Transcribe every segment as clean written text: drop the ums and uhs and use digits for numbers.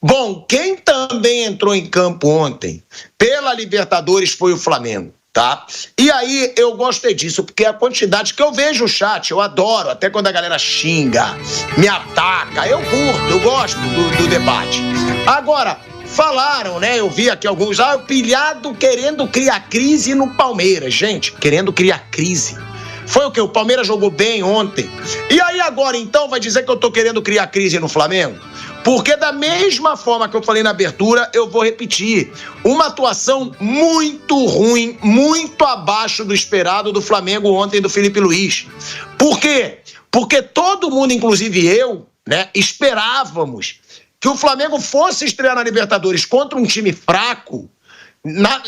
Bom, quem também entrou em campo ontem pela Libertadores foi o Flamengo, tá? E aí eu gostei disso, porque a quantidade que eu vejo o chat, eu adoro, até quando a galera xinga, me ataca, eu curto, eu gosto do debate. Agora, falaram, né? Eu vi aqui alguns, o pilhado querendo criar crise no Palmeiras. Gente, querendo criar crise. Foi o quê? O Palmeiras jogou bem ontem. E aí agora, então, vai dizer que eu tô querendo criar crise no Flamengo? Porque da mesma forma que eu falei na abertura, eu vou repetir. Uma atuação muito ruim, muito abaixo do esperado do Flamengo ontem, do Felipe Luiz. Por quê? Porque todo mundo, inclusive eu, né, esperávamos que o Flamengo fosse estrear na Libertadores contra um time fraco,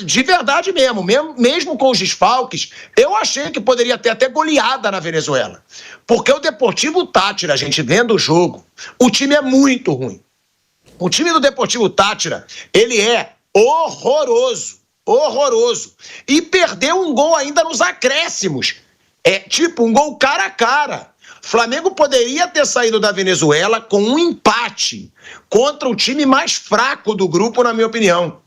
de verdade mesmo com os desfalques, eu achei que poderia ter até goleada na Venezuela. Porque o Deportivo Táchira, a gente vendo o jogo, o time é muito ruim. O time do Deportivo Táchira, ele é horroroso. E perdeu um gol ainda nos acréscimos. É tipo um gol cara a cara. Flamengo poderia ter saído da Venezuela com um empate contra o time mais fraco do grupo, na minha opinião,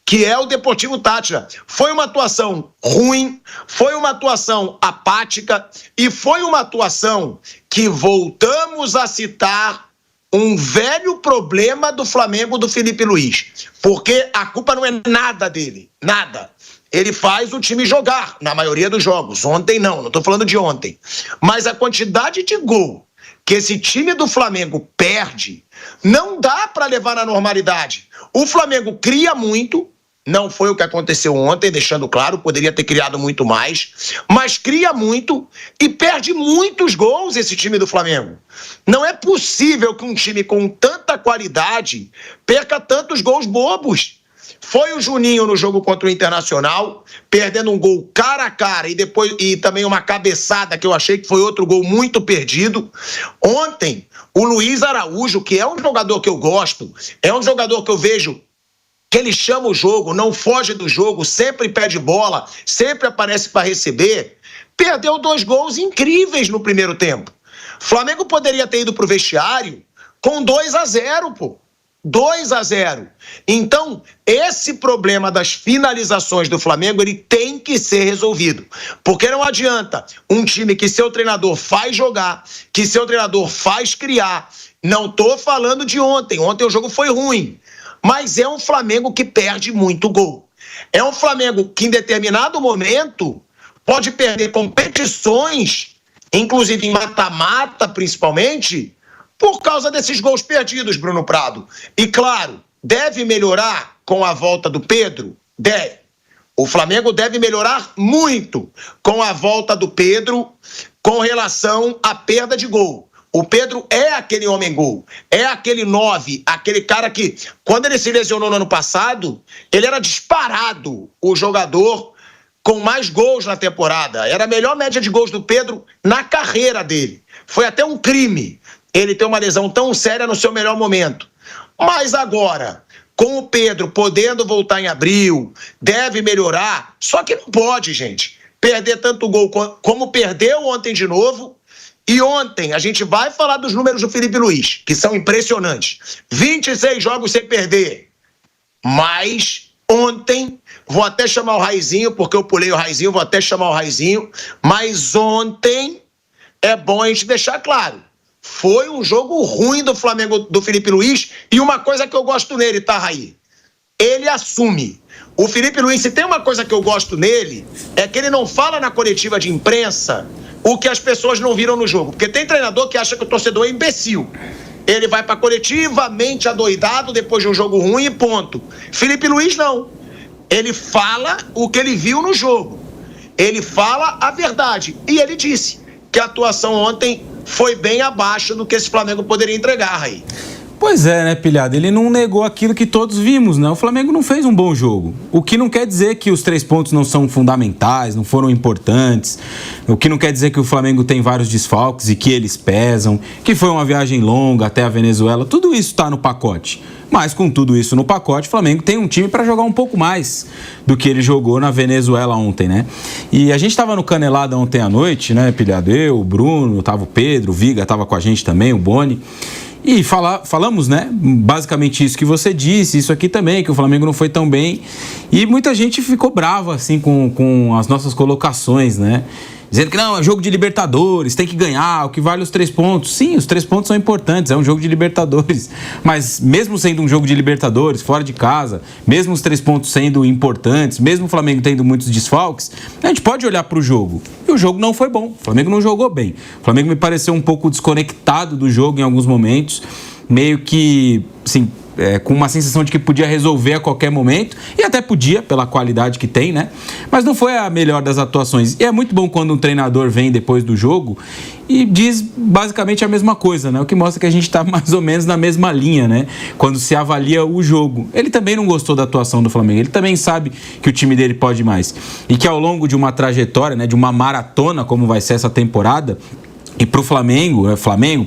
que é o Deportivo Táchira. Foi uma atuação ruim, foi uma atuação apática e foi uma atuação que voltamos a citar um velho problema do Flamengo do Felipe Luiz. Porque a culpa não é nada dele, nada. Ele faz o time jogar na maioria dos jogos. Ontem não estou falando de ontem. Mas a quantidade de gol que esse time do Flamengo perde não dá para levar na normalidade. O Flamengo cria muito, não foi o que aconteceu ontem, deixando claro, poderia ter criado muito mais, mas cria muito e perde muitos gols esse time do Flamengo. Não é possível que um time com tanta qualidade perca tantos gols bobos. Foi o Juninho no jogo contra o Internacional, perdendo um gol cara a cara e também uma cabeçada que eu achei que foi outro gol muito perdido. Ontem, o Luiz Araújo, que é um jogador que eu gosto, é um jogador que eu vejo que ele chama o jogo, não foge do jogo, sempre pede bola, sempre aparece para receber, perdeu 2 gols incríveis no primeiro tempo. Flamengo poderia ter ido pro vestiário com 2-0, pô. 2-0. Então, esse problema das finalizações do Flamengo, ele tem que ser resolvido. Porque não adianta um time que seu treinador faz jogar, que seu treinador faz criar. Não tô falando de ontem. Ontem o jogo foi ruim. Mas é um Flamengo que perde muito gol. É um Flamengo que, em determinado momento, pode perder competições, inclusive em mata-mata, principalmente, por causa desses gols perdidos, Bruno Prado. E, claro, deve melhorar com a volta do Pedro? Deve. O Flamengo deve melhorar muito com a volta do Pedro com relação à perda de gol. O Pedro é aquele homem-gol, é aquele 9, aquele cara que, quando ele se lesionou no ano passado, ele era disparado o jogador com mais gols na temporada. Era a melhor média de gols do Pedro na carreira dele. Foi até um crime ele ter uma lesão tão séria no seu melhor momento. Mas agora, com o Pedro podendo voltar em abril, deve melhorar, só que não pode, gente, perder tanto gol como perdeu ontem de novo. E ontem a gente vai falar dos números do Felipe Luiz, que são impressionantes. 26 jogos sem perder. Mas ontem, vou até chamar o Raizinho, porque eu pulei o Raizinho, vou até chamar o Raizinho, mas ontem é bom a gente deixar claro. Foi um jogo ruim do Flamengo, do Felipe Luiz, e uma coisa que eu gosto nele, tá, Raí? Ele assume. O Felipe Luiz, se tem uma coisa que eu gosto nele, é que ele não fala na coletiva de imprensa o que as pessoas não viram no jogo. Porque tem treinador que acha que o torcedor é imbecil. Ele vai pra coletivamente adoidado depois de um jogo ruim e ponto. Felipe Luiz não. Ele fala o que ele viu no jogo. Ele fala a verdade. E ele disse que a atuação ontem foi bem abaixo do que esse Flamengo poderia entregar, Raí. Pois é, né, Pilhado? Ele não negou aquilo que todos vimos, né? O Flamengo não fez um bom jogo. O que não quer dizer que os 3 pontos não são fundamentais, não foram importantes. O que não quer dizer que o Flamengo tem vários desfalques e que eles pesam, que foi uma viagem longa até a Venezuela. Tudo isso tá no pacote. Mas com tudo isso no pacote, o Flamengo tem um time para jogar um pouco mais do que ele jogou na Venezuela ontem, né? E a gente estava no Canelada ontem à noite, né, Pilhado? Eu, o Bruno, tava o Pedro, o Viga tava com a gente também, o Boni. E falamos, né? Basicamente isso que você disse, isso aqui também, que o Flamengo não foi tão bem. E muita gente ficou brava, assim, com as nossas colocações, né? Dizendo que não, é jogo de Libertadores, tem que ganhar, o que vale os 3 pontos. Sim, os 3 pontos são importantes, é um jogo de Libertadores. Mas mesmo sendo um jogo de Libertadores, fora de casa, mesmo os 3 pontos sendo importantes, mesmo o Flamengo tendo muitos desfalques, a gente pode olhar para o jogo. E o jogo não foi bom, o Flamengo não jogou bem. O Flamengo me pareceu um pouco desconectado do jogo em alguns momentos, meio que, assim, com uma sensação de que podia resolver a qualquer momento, e até podia, pela qualidade que tem, né? Mas não foi a melhor das atuações. E é muito bom quando um treinador vem depois do jogo e diz basicamente a mesma coisa, né? O que mostra que a gente está mais ou menos na mesma linha, né? Quando se avalia o jogo. Ele também não gostou da atuação do Flamengo, ele também sabe que o time dele pode mais. E que ao longo de uma trajetória, né, de uma maratona, como vai ser essa temporada, e para o Flamengo,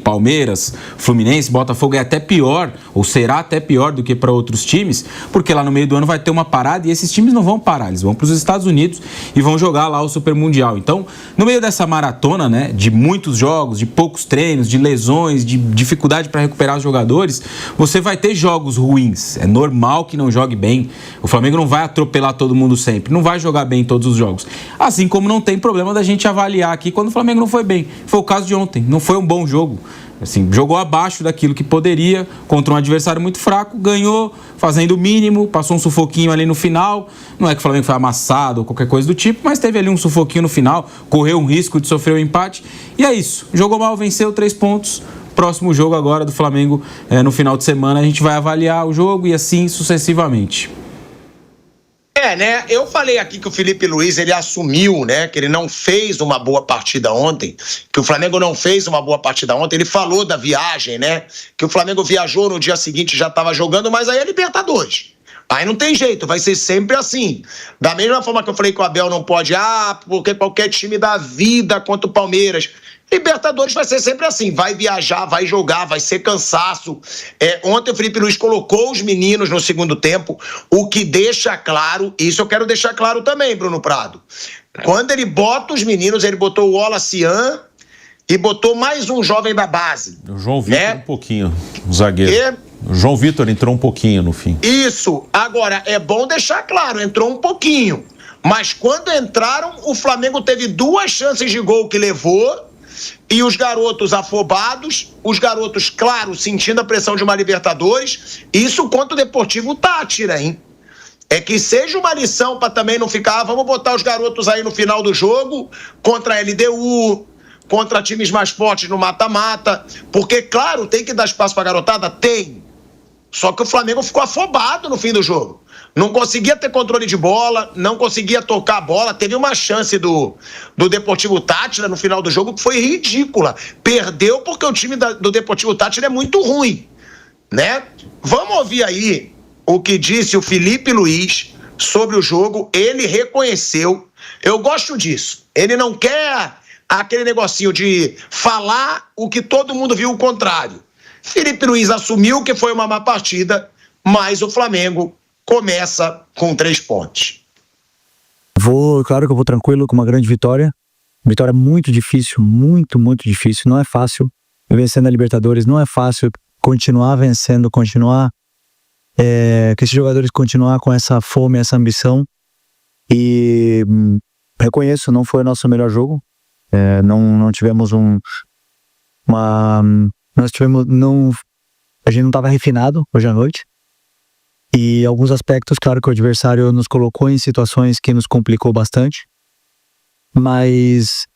Palmeiras, Fluminense, Botafogo é até pior, ou será até pior do que para outros times, porque lá no meio do ano vai ter uma parada e esses times não vão parar, eles vão para os Estados Unidos e vão jogar lá o Super Mundial. Então, no meio dessa maratona, né, de muitos jogos, de poucos treinos, de lesões, de dificuldade para recuperar os jogadores, você vai ter jogos ruins. É normal que não jogue bem. O Flamengo não vai atropelar todo mundo sempre, não vai jogar bem em todos os jogos. Assim como não tem problema da gente avaliar aqui quando o Flamengo não foi bem. Foi o caso de ontem, não foi um bom jogo. Assim, jogou abaixo daquilo que poderia, contra um adversário muito fraco, ganhou fazendo o mínimo, passou um sufoquinho ali no final. Não é que o Flamengo foi amassado ou qualquer coisa do tipo, mas teve ali um sufoquinho no final, correu um risco de sofrer um empate. E é isso, jogou mal, venceu 3 pontos. Próximo jogo agora do Flamengo, no final de semana, a gente vai avaliar o jogo e assim sucessivamente. Né? Eu falei aqui que o Felipe Luiz, ele assumiu, né, que ele não fez uma boa partida ontem, que o Flamengo não fez uma boa partida ontem. Ele falou da viagem, né, que o Flamengo viajou no dia seguinte, já estava jogando, mas aí é Libertadores. Aí não tem jeito, vai ser sempre assim. Da mesma forma que eu falei que o Abel não pode, porque qualquer time dá vida contra o Palmeiras. Libertadores vai ser sempre assim, vai viajar, vai jogar, vai ser cansaço. Ontem o Felipe Luiz colocou os meninos no segundo tempo, o que deixa claro, isso eu quero deixar claro também, Bruno Prado. Quando ele bota os meninos, ele botou o Olacian e botou mais um jovem da base. O João Vitor um pouquinho, o zagueiro. O João Vitor entrou um pouquinho no fim. Isso, agora é bom deixar claro, entrou um pouquinho. Mas quando entraram, o Flamengo teve 2 chances de gol que levou. E os garotos afobados, os garotos, claro, sentindo a pressão de uma Libertadores, isso contra o Deportivo Táchira, hein? É que seja uma lição para também não ficar, vamos botar os garotos aí no final do jogo, contra a LDU, contra times mais fortes no mata-mata, porque, claro, tem que dar espaço para a garotada? Tem. Só que o Flamengo ficou afobado no fim do jogo. Não conseguia ter controle de bola, não conseguia tocar a bola. Teve uma chance do Deportivo Táchira no final do jogo que foi ridícula. Perdeu porque o time do Deportivo Táchira é muito ruim, né? Vamos ouvir aí o que disse o Felipe Luiz sobre o jogo. Ele reconheceu. Eu gosto disso. Ele não quer aquele negocinho de falar o que todo mundo viu o contrário. Felipe Luiz assumiu que foi uma má partida, mas o Flamengo começa com 3 pontos. Claro que eu vou tranquilo com uma grande vitória. Vitória muito difícil, muito difícil. Não é fácil vencer na Libertadores, não é fácil continuar vencendo, continuar que esses jogadores continuar com essa fome, essa ambição. E reconheço, não foi o nosso melhor jogo. Não tivemos a gente não estava refinado hoje à noite. E alguns aspectos, claro que o adversário nos colocou em situações que nos complicou bastante. Mas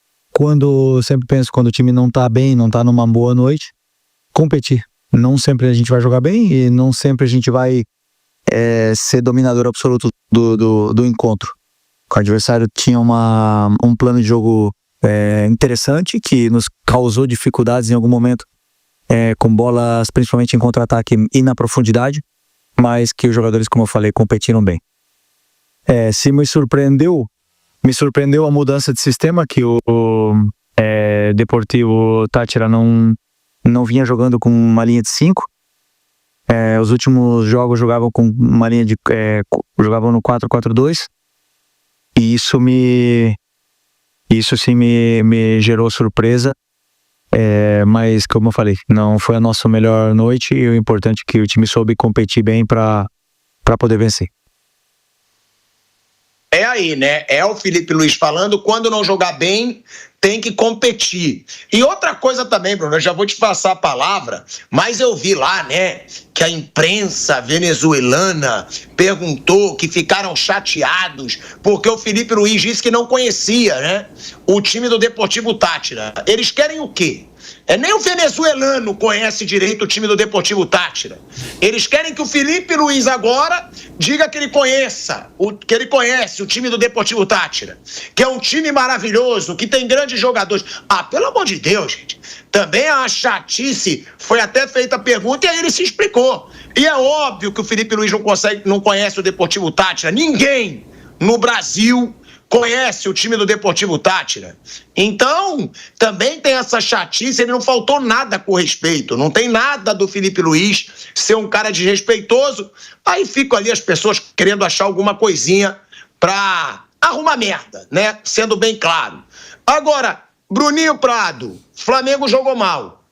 sempre penso, quando o time não tá bem, não tá numa boa noite, competir. Não sempre a gente vai jogar bem e não sempre a gente vai ser dominador absoluto do encontro. O adversário tinha um plano de jogo interessante, que nos causou dificuldades em algum momento, com bolas principalmente em contra-ataque e na profundidade, mas que os jogadores, como eu falei, competiram bem. Se me surpreendeu a mudança de sistema, que o Deportivo Táchira não vinha jogando com uma linha de 5. Os últimos jogos jogavam com uma linha jogavam no 4-4-2, e isso sim me gerou surpresa. Mas, como eu falei, não foi a nossa melhor noite e o importante é que o time soube competir bem para poder vencer. É aí, né? É o Felipe Luiz falando, quando não jogar bem, tem que competir. E outra coisa também, Bruno, eu já vou te passar a palavra, mas eu vi lá, né, que a imprensa venezuelana perguntou que ficaram chateados porque o Felipe Luiz disse que não conhecia, né, o time do Deportivo Táchira. Eles querem o quê? Nem o venezuelano conhece direito o time do Deportivo Táchira. Eles querem que o Felipe Luiz agora diga que ele conhece o time do Deportivo Táchira, que é um time maravilhoso, que tem grandes jogadores. Pelo amor de Deus, gente. Também a chatice, foi até feita a pergunta e aí ele se explicou. E é óbvio que o Felipe Luiz não conhece o Deportivo Táchira. Ninguém no Brasil conhece o time do Deportivo Táchira. Então, também tem essa chatice, ele não faltou nada com respeito, não tem nada do Felipe Luiz ser um cara desrespeitoso. Aí ficam ali as pessoas querendo achar alguma coisinha pra arrumar merda, né? Sendo bem claro. Agora, Bruninho Prado, Flamengo jogou mal.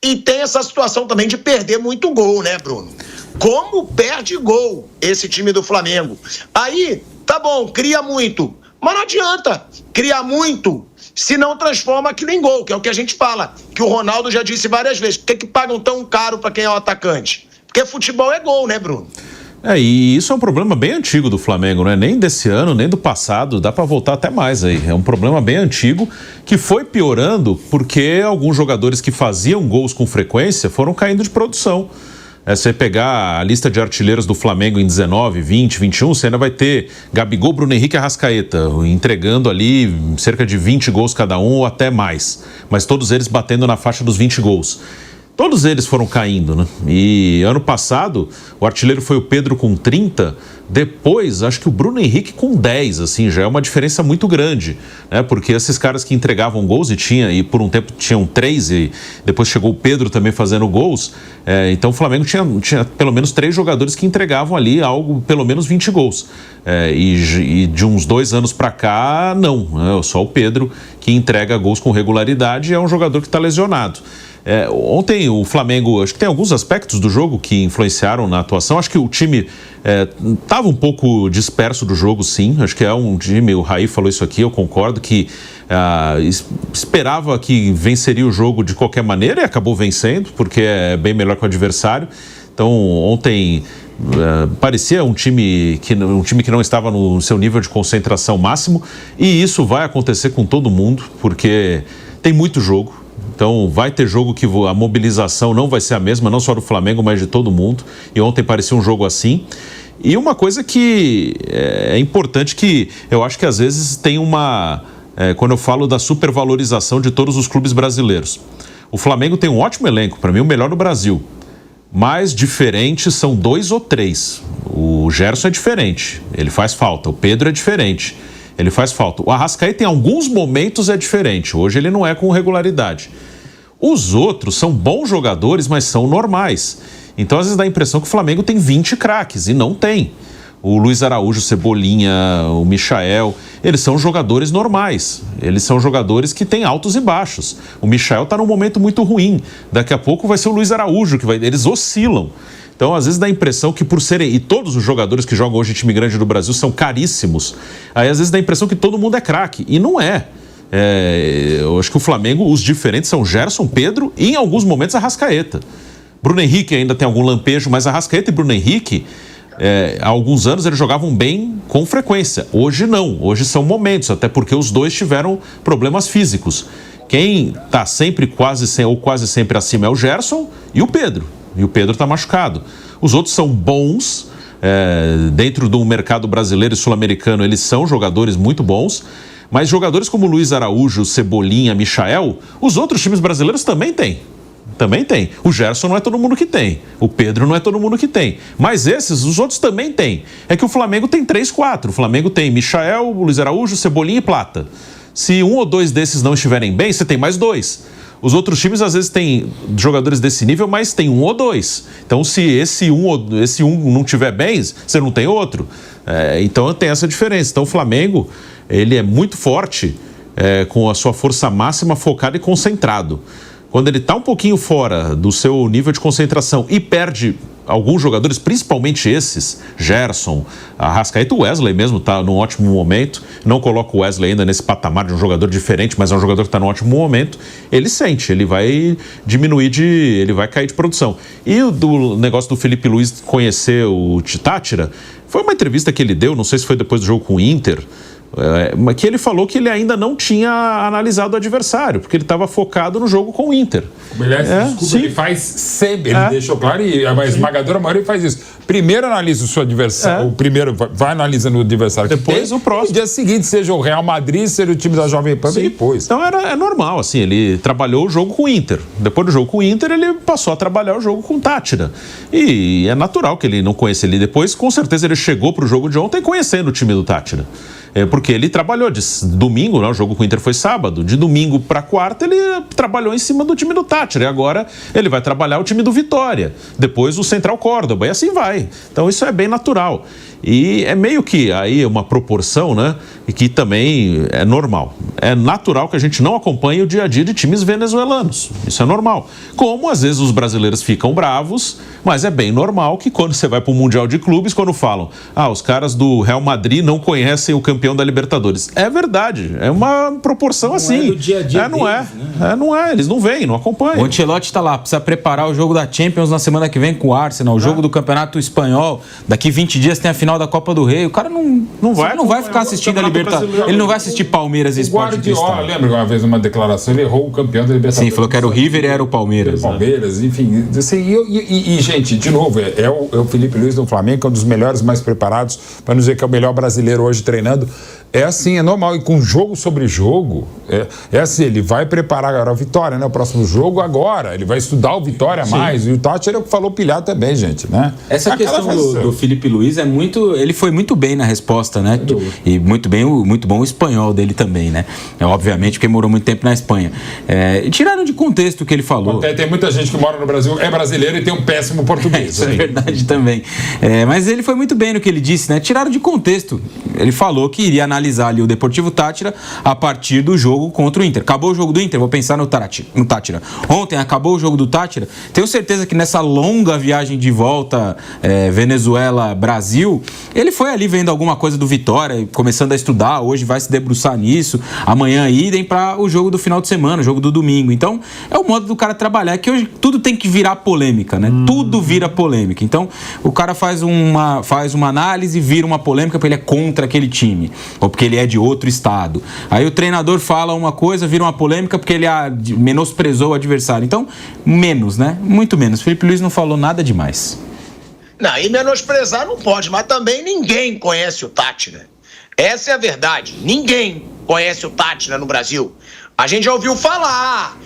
E tem essa situação também de perder muito gol, né, Bruno? Como perde gol esse time do Flamengo? Aí, tá bom, cria muito. Mas não adianta criar muito se não transforma aquilo em gol, que é o que a gente fala, que o Ronaldo já disse várias vezes. Por que pagam tão caro para quem é o atacante? Porque futebol é gol, né, Bruno? E isso é um problema bem antigo do Flamengo, não é nem desse ano, nem do passado, dá para voltar até mais aí. É um problema bem antigo que foi piorando porque alguns jogadores que faziam gols com frequência foram caindo de produção. Você pegar a lista de artilheiros do Flamengo em 19, 20, 21, você ainda vai ter Gabigol, Bruno Henrique e Arrascaeta entregando ali cerca de 20 gols cada um ou até mais, mas todos eles batendo na faixa dos 20 gols. Todos eles foram caindo, né? E ano passado, o artilheiro foi o Pedro com 30, depois acho que o Bruno Henrique com 10, assim, já é uma diferença muito grande, né? Porque esses caras que entregavam gols e por um tempo tinham 3 e depois chegou o Pedro também fazendo gols, então o Flamengo tinha pelo menos 3 jogadores que entregavam ali algo, pelo menos 20 gols. E de uns 2 anos pra cá, não, né? Só o Pedro que entrega gols com regularidade e é um jogador que está lesionado. Ontem o Flamengo, acho que tem alguns aspectos do jogo que influenciaram na atuação. Acho que o time estava um pouco disperso do jogo, sim. Acho que é um time, o Raí falou isso aqui, eu concordo, que esperava que venceria o jogo de qualquer maneira e acabou vencendo, porque é bem melhor que o adversário. Então ontem parecia um time que não estava no seu nível de concentração máximo, e isso vai acontecer com todo mundo, porque tem muito jogo. Então vai ter jogo que a mobilização não vai ser a mesma, não só do Flamengo, mas de todo mundo. E ontem parecia um jogo assim. E uma coisa que é importante, que eu acho que às vezes tem quando eu falo da supervalorização de todos os clubes brasileiros. O Flamengo tem um ótimo elenco, para mim o melhor do Brasil. Mas diferentes são 2 ou 3. O Gerson é diferente, ele faz falta. O Pedro é diferente, ele faz falta. O Arrascaeta em alguns momentos é diferente, hoje ele não é com regularidade. Os outros são bons jogadores, mas são normais. Então às vezes dá a impressão que o Flamengo tem 20 craques, e não tem. O Luiz Araújo, o Cebolinha, o Michael, eles são jogadores normais. Eles são jogadores que têm altos e baixos. O Michael está num momento muito ruim. Daqui a pouco vai ser o Luiz Araújo, eles oscilam. Então, às vezes dá a impressão que por serem... E todos os jogadores que jogam hoje em time grande do Brasil são caríssimos. Aí, às vezes, dá a impressão que todo mundo é craque. E não é. Eu acho que o Flamengo, os diferentes são Gerson, Pedro e, em alguns momentos, Arrascaeta. Bruno Henrique ainda tem algum lampejo, mas Arrascaeta e Bruno Henrique, há alguns anos, eles jogavam bem com frequência. Hoje, não. Hoje são momentos, até porque os dois tiveram problemas físicos. Quem está sempre quase sempre acima é o Gerson e o Pedro. E o Pedro está machucado. Os outros são bons, dentro do mercado brasileiro e sul-americano, eles são jogadores muito bons, mas jogadores como Luiz Araújo, Cebolinha, Michael, os outros times brasileiros também têm. Também tem. O Gerson não é todo mundo que tem. O Pedro não é todo mundo que tem. Mas os outros também têm. É que o Flamengo tem 3, 4. O Flamengo tem Michael, Luiz Araújo, Cebolinha e Plata. Se 1 ou 2 desses não estiverem bem, você tem mais 2. Os outros times às vezes têm jogadores desse nível, mas tem 1 ou 2. Então, se esse um não estiver bem, você não tem outro. Então, tem essa diferença. Então, o Flamengo, ele é muito forte, com a sua força máxima focada e concentrado. quando ele está um pouquinho fora do seu nível de concentração e perde alguns jogadores, principalmente esses, Gerson, Arrascaeta, o Wesley mesmo está num ótimo momento, não coloco o Wesley ainda nesse patamar de um jogador diferente, mas é um jogador que está num ótimo momento, ele sente, ele vai diminuir ele vai cair de produção. E do negócio do Felipe Luiz conhecer o Tátira, foi uma entrevista que ele deu, não sei se foi depois do jogo com o Inter, que ele falou que ele ainda não tinha analisado o adversário, porque ele estava focado no jogo com o Inter. Desculpa, ele faz sempre, ele deixou claro, e a esmagadora maioria faz isso. Primeiro analisa o seu adversário, o primeiro vai analisando o adversário, depois o próximo. No dia seguinte, seja o Real Madrid, seja o time da Jovem Pan, depois. Então é normal, assim, ele trabalhou o jogo com o Inter. Depois do jogo com o Inter, ele passou a trabalhar o jogo com o Tátira. E é natural que ele não conheça ele depois, com certeza ele chegou para o jogo de ontem conhecendo o time do Tátira. Porque ele trabalhou de domingo, né, o jogo com o Inter foi sábado, de domingo para quarta ele trabalhou em cima do time do Tátira, e agora ele vai trabalhar o time do Vitória, depois o Central Córdoba, e assim vai. Então isso é bem natural. E é meio que aí uma proporção, né, e que também é normal. É natural que a gente não acompanhe o dia a dia de times venezuelanos. Isso é normal. Como às vezes os brasileiros ficam bravos, mas é bem normal que quando você vai para o Mundial de Clubes, quando falam, os caras do Real Madrid não conhecem o campeão da Libertadores. É verdade, é uma proporção não assim. É do dia a dia não deles, é. Né? Não é, eles não vêm, não acompanham. O Ancelotti tá lá, precisa preparar o jogo da Champions na semana que vem com o Arsenal, o jogo do Campeonato Espanhol, daqui 20 dias tem a final da Copa do Rei, o cara não vai ficar assistindo a Libertadores, ele não vai assistir Palmeiras e Sport Cristal. O Guardiola, lembra uma vez uma declaração, ele errou o campeão da Libertadores. Sim, falou que era o River e era o Palmeiras. Enfim, assim, e gente, de novo, é o Felipe Luiz do Flamengo, que é um dos melhores, mais preparados, para não dizer que é o melhor brasileiro hoje treinando. É assim, é normal. E com jogo sobre jogo, é assim, ele vai preparar agora a Vitória, né? O próximo jogo agora. Ele vai estudar o Vitória mais. E o Tati era o que falou pilhar também, gente, né? Essa questão do Felipe Luiz é muito... Ele foi muito bem na resposta, né? E muito bom o espanhol dele também, né? Obviamente, porque morou muito tempo na Espanha. E tiraram de contexto o que ele falou. Tem muita gente que mora no Brasil, é brasileiro e tem um péssimo português. Isso é verdade também. Mas ele foi muito bem no que ele disse, né? Tiraram de contexto. Ele falou que iria analisar ali o Deportivo Tátira a partir do jogo contra o Inter. Acabou o jogo do Inter, vou pensar no Tátira. Ontem acabou o jogo do Tátira. Tenho certeza que nessa longa viagem de volta Venezuela-Brasil, ele foi ali vendo alguma coisa do Vitória, começando a estudar, hoje vai se debruçar nisso, amanhã idem para o jogo do final de semana, o jogo do domingo. Então, é o modo do cara trabalhar, que hoje tudo tem que virar polêmica, né? Tudo vira polêmica. Então, o cara faz uma análise, vira uma polêmica porque ele é contra aquele time, ou porque ele é de outro estado. Aí o treinador fala uma coisa, vira uma polêmica porque ele menosprezou o adversário. Então, menos, né? Muito menos. Felipe Luiz não falou nada demais. Não, e menosprezar não pode, mas também ninguém conhece o Tátira. Essa é a verdade. Ninguém conhece o Tátira no Brasil. A gente já ouviu falar,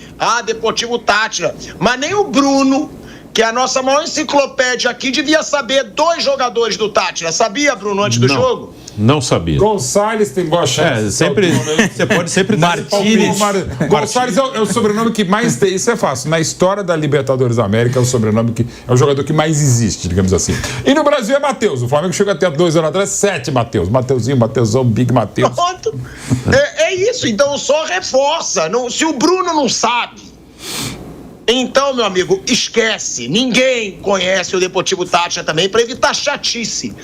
Deportivo Tátira, mas nem o Bruno, que é a nossa maior enciclopédia aqui, devia saber 2 jogadores do Tátira. Sabia, Bruno, antes do jogo? Não sabia. Gonçalves tem boa chance. Você pode sempre dar Martínez. Gonçalves é o sobrenome que mais tem. Isso é fácil. Na história da Libertadores da América, é o sobrenome que é o jogador que mais existe, digamos assim. E no Brasil é Matheus. O Flamengo chegou até 2 anos atrás, 7 Matheus. Mateuzinho, Mateusão, Big Matheus. Pronto. É isso. Então só reforça. Se o Bruno não sabe, então, meu amigo, esquece. Ninguém conhece o Deportivo Tátira também, para evitar chatice.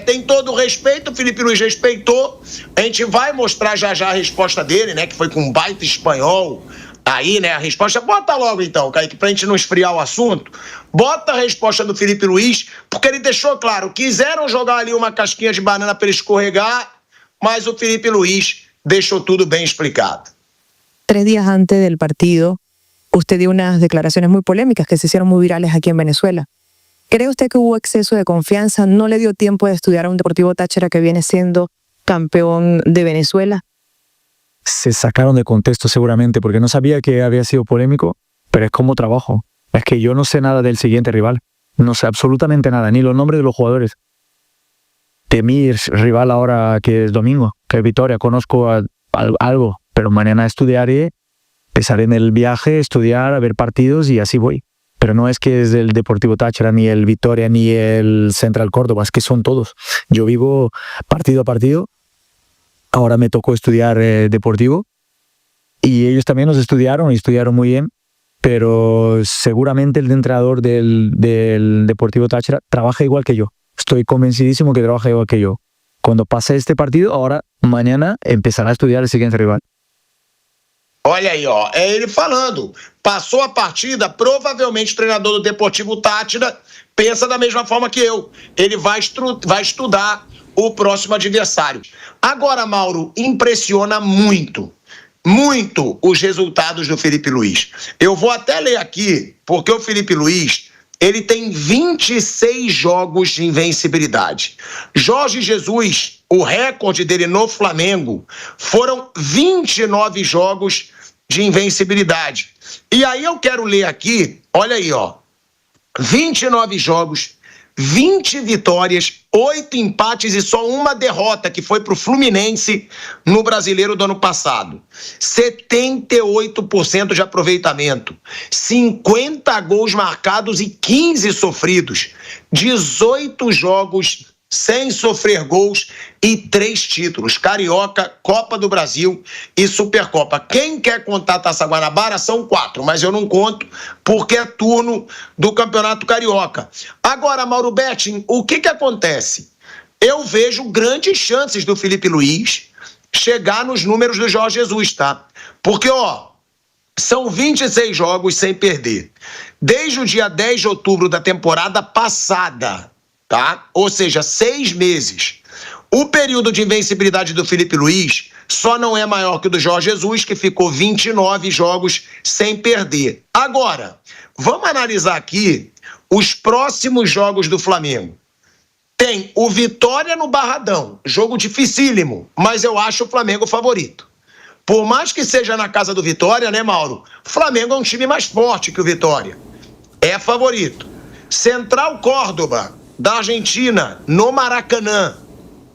Tem todo o respeito, o Felipe Luiz respeitou. A gente vai mostrar já a resposta dele, né? Que foi com um baita espanhol. Aí, né, a resposta... Bota logo, então, Kaique, pra gente não esfriar o assunto. Bota a resposta do Felipe Luiz, porque ele deixou claro, quiseram jogar ali uma casquinha de banana para ele escorregar, mas o Felipe Luiz deixou tudo bem explicado. 3 días antes del partido, usted dio unas declaraciones muy polémicas que se hicieron muy virales aquí en Venezuela. ¿Cree usted que hubo exceso de confianza? ¿No le dio tiempo de estudiar a un Deportivo Táchira que viene siendo campeón de Venezuela? Se sacaron de contexto seguramente porque no sabía que había sido polémico, pero es como trabajo. Es que yo no sé nada del siguiente rival. No sé absolutamente nada, ni los nombres de los jugadores. De mi rival ahora, que es domingo, que es Vitória, conozco algo, pero mañana estudiaré. Empezaré en el viaje, estudiar, a ver partidos y así voy. Pero no es que es el Deportivo Táchira, ni el Vitória, ni el Central Córdoba, es que son todos. Yo vivo partido a partido. Ahora me tocó estudiar Deportivo. Y ellos también nos estudiaron, y estudiaron muy bien. pero seguramente el entrenador del Deportivo Táchira trabaja igual que yo. Estoy convencidísimo que trabaja igual que yo. Cuando pase este partido, ahora, mañana, empezará a estudiar el siguiente rival. Olha aí, ó, é ele falando. Passou a partida, provavelmente o treinador do Deportivo Táchira pensa da mesma forma que eu. Ele vai estudar o próximo adversário. Agora, Mauro, impressiona muito os resultados do Felipe Luiz. Eu vou até ler aqui, porque o Felipe Luiz, ele tem 26 jogos de invencibilidade. Jorge Jesus, o recorde dele no Flamengo, foram 29 jogos de invencibilidade. E aí eu quero ler aqui, olha aí, ó, 29 jogos, 20 vitórias, 8 empates e só uma derrota, que foi pro Fluminense no Brasileiro do ano passado. 78% de aproveitamento, 50 gols marcados e 15 sofridos, 18 jogos sem sofrer gols e 3 títulos, Carioca, Copa do Brasil e Supercopa. Quem quer contar a Taça Guanabara são 4, mas eu não conto porque é turno do Campeonato Carioca. Agora, Mauro Betting, o que acontece? Eu vejo grandes chances do Felipe Luiz chegar nos números do Jorge Jesus, tá? Porque, ó, são 26 jogos sem perder. Desde o dia 10 de outubro da temporada passada, tá? Ou seja, 6 meses. O período de invencibilidade do Felipe Luiz só não é maior que o do Jorge Jesus, que ficou 29 jogos sem perder. Agora, vamos analisar aqui os próximos jogos do Flamengo. Tem o Vitória no Barradão, jogo dificílimo, mas eu acho o Flamengo favorito. Por mais que seja na casa do Vitória, né, Mauro? O Flamengo é um time mais forte que o Vitória. É favorito. Central Córdoba, da Argentina, no Maracanã,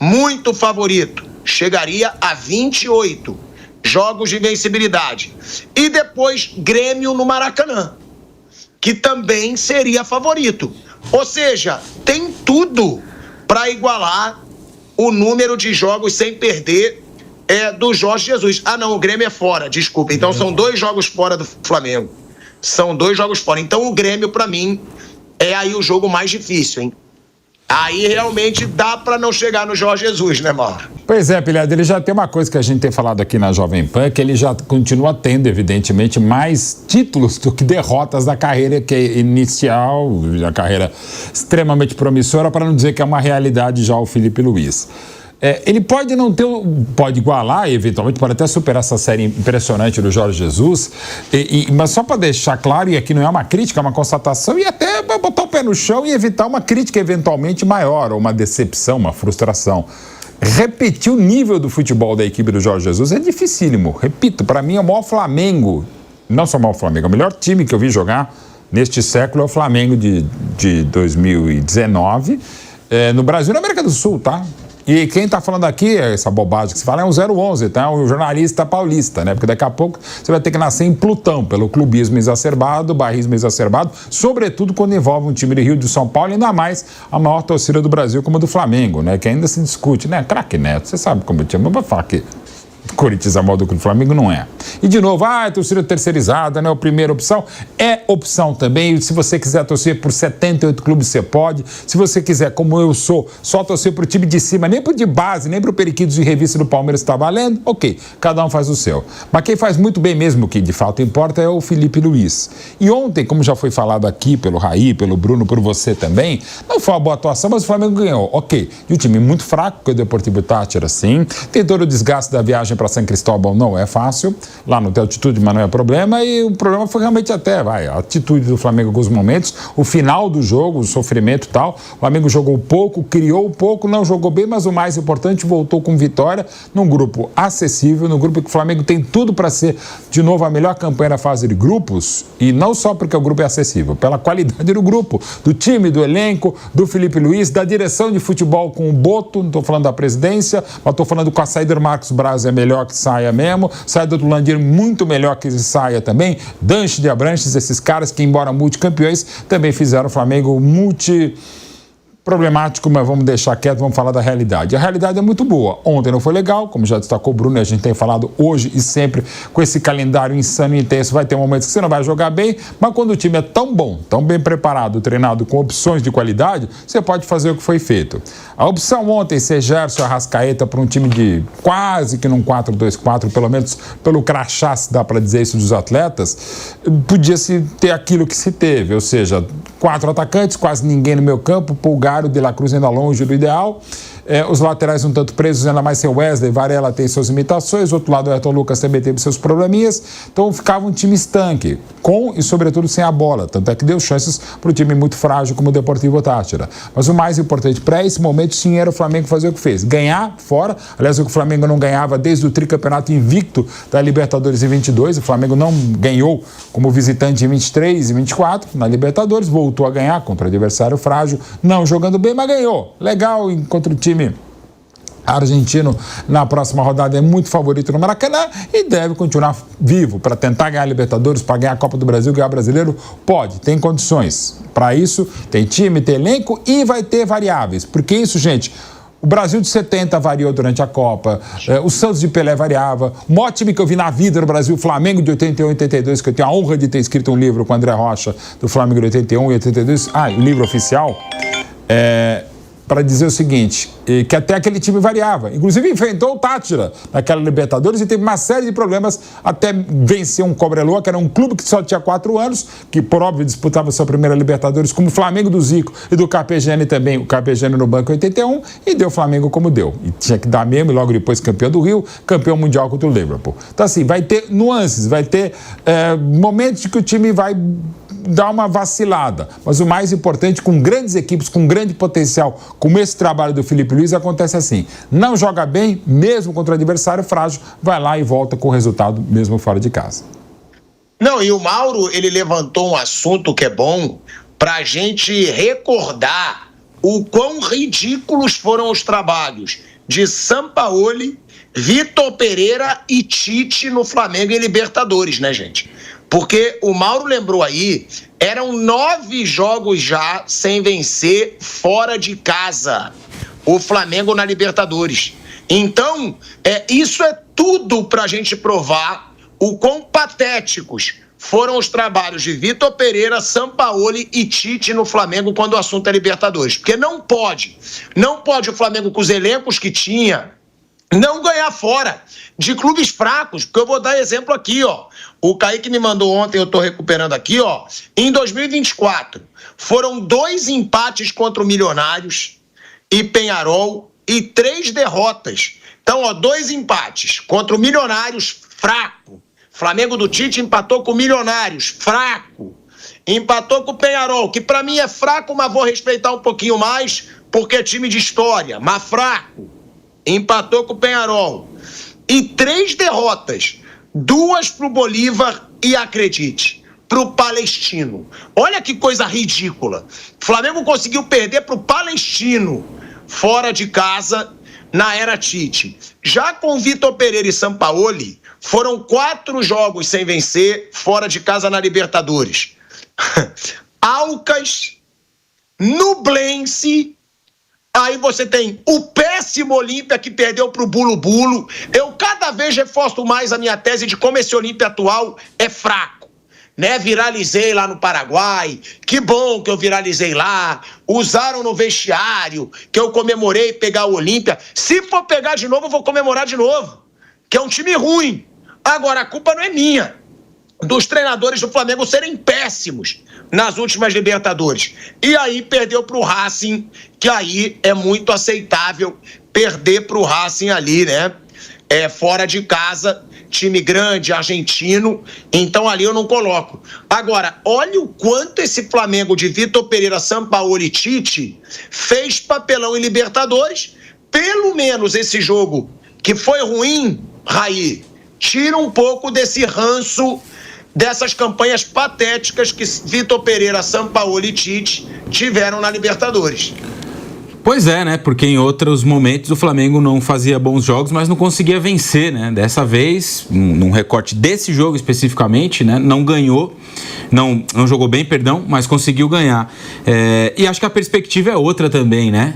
muito favorito, chegaria a 28 jogos de invencibilidade. E depois Grêmio no Maracanã, que também seria favorito. Ou seja, tem tudo para igualar o número de jogos sem perder do Jorge Jesus. Ah, não, o Grêmio é fora, desculpa. Então são 2 jogos fora do Flamengo. São 2 jogos fora. Então o Grêmio, para mim, é aí o jogo mais difícil, hein? Aí realmente dá para não chegar no Jorge Jesus, né, Mauro? Pois é, Pilhado, ele já tem uma coisa que a gente tem falado aqui na Jovem Pan, que ele já continua tendo, evidentemente, mais títulos do que derrotas da carreira que é inicial, a carreira extremamente promissora, para não dizer que é uma realidade já o Felipe Luiz. Ele pode não ter, pode igualar, eventualmente, pode até superar essa série impressionante do Jorge Jesus, mas só para deixar claro, e aqui não é uma crítica, é uma constatação, e até botar o pé no chão e evitar uma crítica eventualmente maior, ou uma decepção, uma frustração. Repetir o nível do futebol da equipe do Jorge Jesus é dificílimo. Repito, para mim é o maior Flamengo, não só o maior Flamengo, é o melhor time que eu vi jogar neste século é o Flamengo de 2019, no Brasil e na América do Sul, tá? E quem está falando aqui, essa bobagem que se fala, é um 011, tá? Um jornalista paulista, né? Porque daqui a pouco você vai ter que nascer em Plutão, pelo clubismo exacerbado, barrismo exacerbado, sobretudo quando envolve um time de Rio de São Paulo, ainda mais a maior torcida do Brasil, como a do Flamengo, né? Que ainda se discute, né? Craque Neto, você sabe como eu te amo, não vou falar que Corinthians é maior do que o Flamengo, não é. E de novo, a torcida terceirizada, né? A primeira opção é opção também. Se você quiser torcer por 78 clubes, você pode. Se você quiser, como eu sou, só torcer pro time de cima, nem pro de base, nem pro Periquitos de Revista do Palmeiras tá valendo, ok, cada um faz o seu. Mas quem faz muito bem mesmo, que de fato importa, é o Felipe Luiz. E ontem, como já foi falado aqui pelo Raí, pelo Bruno, por você também, não foi uma boa atuação, mas o Flamengo ganhou, ok. E um time muito fraco, que é o Deportivo Táchira, sim. Tem todo o desgaste da viagem para São Cristóbal, não é fácil. Lá não tem altitude, mas não é problema. E o problema foi realmente a atitude do Flamengo em alguns momentos, o final do jogo, o sofrimento e tal. O Flamengo jogou pouco, criou pouco, não jogou bem, mas o mais importante, voltou com vitória num grupo acessível, num grupo que o Flamengo tem tudo para ser, de novo, a melhor campanha na fase de grupos, e não só porque o grupo é acessível, pela qualidade do grupo, do time, do elenco, do Felipe Luiz, da direção de futebol com o Boto, não estou falando da presidência, mas estou falando com a saída do Marcos Braz, é melhor que saia mesmo, saída do Landir muito melhor que saia também, Danche de Abranches, esses caras que, embora multicampeões, também fizeram o Flamengo problemático, mas vamos deixar quieto, vamos falar da realidade. A realidade é muito boa. Ontem não foi legal, como já destacou o Bruno, e a gente tem falado hoje e sempre, com esse calendário insano e intenso, vai ter momentos que você não vai jogar bem, mas quando o time é tão bom, tão bem preparado, treinado, com opções de qualidade, você pode fazer o que foi feito. A opção ontem, ser Gerson e Arrascaeta para um time de quase que num 4-2-4, pelo menos pelo crachá, se dá para dizer isso dos atletas, podia-se ter aquilo que se teve, ou seja, 4 atacantes, quase ninguém no meu campo, Pulgar, o De La Cruz ainda longe do ideal, os laterais um tanto presos, ainda mais sem Wesley, Varela tem suas limitações, do outro lado o Ayrton Lucas também teve seus probleminhas, então ficava um time estanque, com e sobretudo sem a bola, tanto é que deu chances para um time muito frágil como o Deportivo Táchira. Mas o mais importante para esse momento sim era o Flamengo fazer o que fez, ganhar fora, aliás o que o Flamengo não ganhava desde o tricampeonato invicto da Libertadores em 22, o Flamengo não ganhou como visitante em 23 e 24 na Libertadores, voltou a ganhar contra o adversário frágil, não jogando bem, mas ganhou, legal, contra o time argentino na próxima rodada é muito favorito no Maracanã e deve continuar vivo para tentar ganhar a Libertadores, para ganhar a Copa do Brasil, ganhar o Brasileiro, pode, tem condições. Para isso, tem time, tem elenco e vai ter variáveis, porque isso, gente, o Brasil de 70 variou durante a Copa, o Santos de Pelé variava, o maior time que eu vi na vida no Brasil, o Flamengo de 81 e 82, que eu tenho a honra de ter escrito um livro com o André Rocha, do Flamengo de 81 e 82, o livro oficial, para dizer o seguinte, que até aquele time variava. Inclusive enfrentou o Táchira naquela Libertadores e teve uma série de problemas até vencer um Cobreloa, que era um clube que só tinha 4 anos, que por óbvio disputava sua primeira Libertadores, como o Flamengo do Zico e do Carpegiani também, o Carpegiani no banco em 81, e deu o Flamengo como deu. E tinha que dar mesmo, e logo depois campeão do Rio, campeão mundial contra o Liverpool. Então assim, vai ter nuances, vai ter momentos que o time vai dar uma vacilada, mas o mais importante, com grandes equipes, com grande potencial, como esse trabalho do Felipe Luiz, acontece assim, não joga bem, mesmo contra o adversário frágil, vai lá e volta com o resultado, mesmo fora de casa. Não, e o Mauro, ele levantou um assunto que é bom para a gente recordar o quão ridículos foram os trabalhos de Sampaoli, Vitor Pereira e Tite no Flamengo em Libertadores, né, gente? Porque o Mauro lembrou aí, eram 9 jogos já sem vencer fora de casa o Flamengo na Libertadores. Então, isso é tudo para a gente provar o quão patéticos foram os trabalhos de Vitor Pereira, Sampaoli e Tite no Flamengo quando o assunto é Libertadores. Porque não pode o Flamengo com os elencos que tinha não ganhar fora de clubes fracos, porque eu vou dar exemplo aqui, ó. O Kaique me mandou ontem, eu tô recuperando aqui, ó. Em 2024, foram 2 empates contra o Milionários e Peñarol e 3 derrotas. Então, ó, 2 empates contra o Milionários, fraco. Flamengo do Tite empatou com o Milionários, fraco. Empatou com o Peñarol, que pra mim é fraco, mas vou respeitar um pouquinho mais, porque é time de história, mas fraco. Empatou com o Peñarol. E 3 derrotas. 2 pro Bolívar e, acredite, pro Palestino. Olha que coisa ridícula. O Flamengo conseguiu perder pro Palestino fora de casa na era Tite. Já com Vitor Pereira e Sampaoli, foram 4 jogos sem vencer fora de casa na Libertadores. Alcas, Nublense. Aí você tem o péssimo Olímpia que perdeu pro Bulo-Bulo. Eu cada vez reforço mais a minha tese de como esse Olímpia atual é fraco, né? Viralizei lá no Paraguai, que bom que eu viralizei lá. Usaram no vestiário, que eu comemorei pegar o Olímpia. Se for pegar de novo, eu vou comemorar de novo, que é um time ruim. Agora, a culpa não é minha, dos treinadores do Flamengo serem péssimos nas últimas Libertadores. E aí perdeu pro Racing, que aí é muito aceitável perder pro Racing ali, né? Fora de casa, time grande, argentino, então ali eu não coloco. Agora, olha o quanto esse Flamengo de Vitor Pereira, Sampaoli e Tite fez papelão em Libertadores. Pelo menos esse jogo, que foi ruim, Raí, tira um pouco desse ranço, dessas campanhas patéticas que Vitor Pereira, Sampaoli e Tite tiveram na Libertadores. Pois é, né? Porque em outros momentos o Flamengo não fazia bons jogos, mas não conseguia vencer, né? Dessa vez, num recorte desse jogo especificamente, né? Não ganhou, não jogou bem, perdão, mas conseguiu ganhar. E acho que a perspectiva é outra também, né?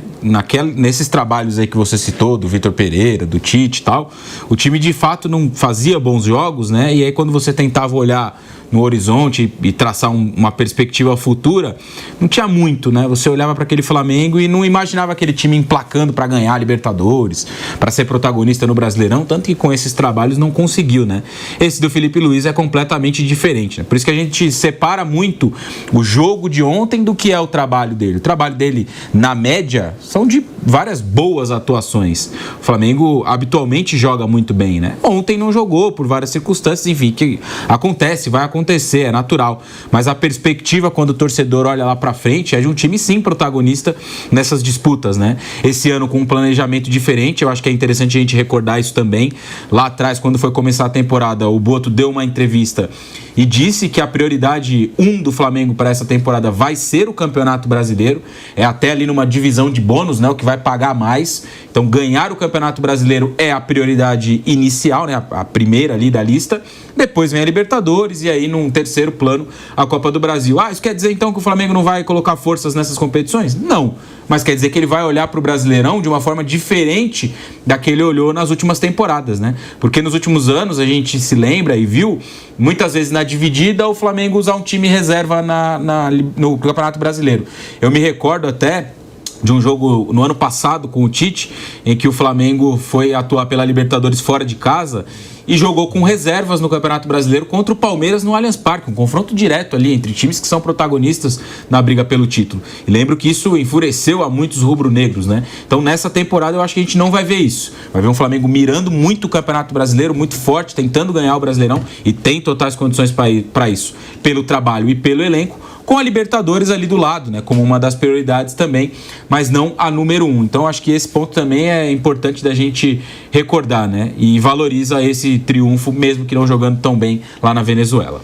Nesses trabalhos aí que você citou, do Vitor Pereira, do Tite e tal, o time de fato não fazia bons jogos, né? E aí quando você tentava olhar no horizonte e traçar uma perspectiva futura, não tinha muito, né? Você olhava para aquele Flamengo e não imaginava aquele time emplacando para ganhar a Libertadores, para ser protagonista no Brasileirão, tanto que com esses trabalhos não conseguiu, né? Esse do Felipe Luiz é completamente diferente, né? Por isso que a gente separa muito o jogo de ontem do que é o trabalho dele. O trabalho dele, na média, são de várias boas atuações. O Flamengo habitualmente joga muito bem, né? Ontem não jogou por várias circunstâncias, enfim, que acontece, vai acontecer, é natural. Mas a perspectiva, quando o torcedor olha lá pra frente, é de um time, sim, protagonista nessas disputas, né? Esse ano com um planejamento diferente, eu acho que é interessante a gente recordar isso também. Lá atrás, quando foi começar a temporada, o Boto deu uma entrevista e disse que a prioridade 1 do Flamengo para essa temporada vai ser o Campeonato Brasileiro. É até ali numa divisão de bônus, né? O que vai pagar mais. Então, ganhar o Campeonato Brasileiro é a prioridade inicial, né? A primeira ali da lista. Depois vem a Libertadores e aí, num terceiro plano, a Copa do Brasil. Isso quer dizer, então, que o Flamengo não vai colocar forças nessas competições? Não. Mas quer dizer que ele vai olhar para o Brasileirão de uma forma diferente da que ele olhou nas últimas temporadas, né? Porque nos últimos anos, a gente se lembra e viu, muitas vezes na dividida, o Flamengo usar um time reserva no Campeonato Brasileiro. Eu me recordo até de um jogo no ano passado com o Tite, em que o Flamengo foi atuar pela Libertadores fora de casa e jogou com reservas no Campeonato Brasileiro contra o Palmeiras no Allianz Parque, um confronto direto ali entre times que são protagonistas na briga pelo título. E lembro que isso enfureceu a muitos rubro-negros, né? Então nessa temporada eu acho que a gente não vai ver isso. Vai ver um Flamengo mirando muito o Campeonato Brasileiro, muito forte, tentando ganhar o Brasileirão, e tem totais condições para isso, pelo trabalho e pelo elenco, com a Libertadores ali do lado, né, como uma das prioridades também, mas não a número 1. Então acho que esse ponto também é importante da gente recordar, né, e valoriza esse triunfo, mesmo que não jogando tão bem lá na Venezuela.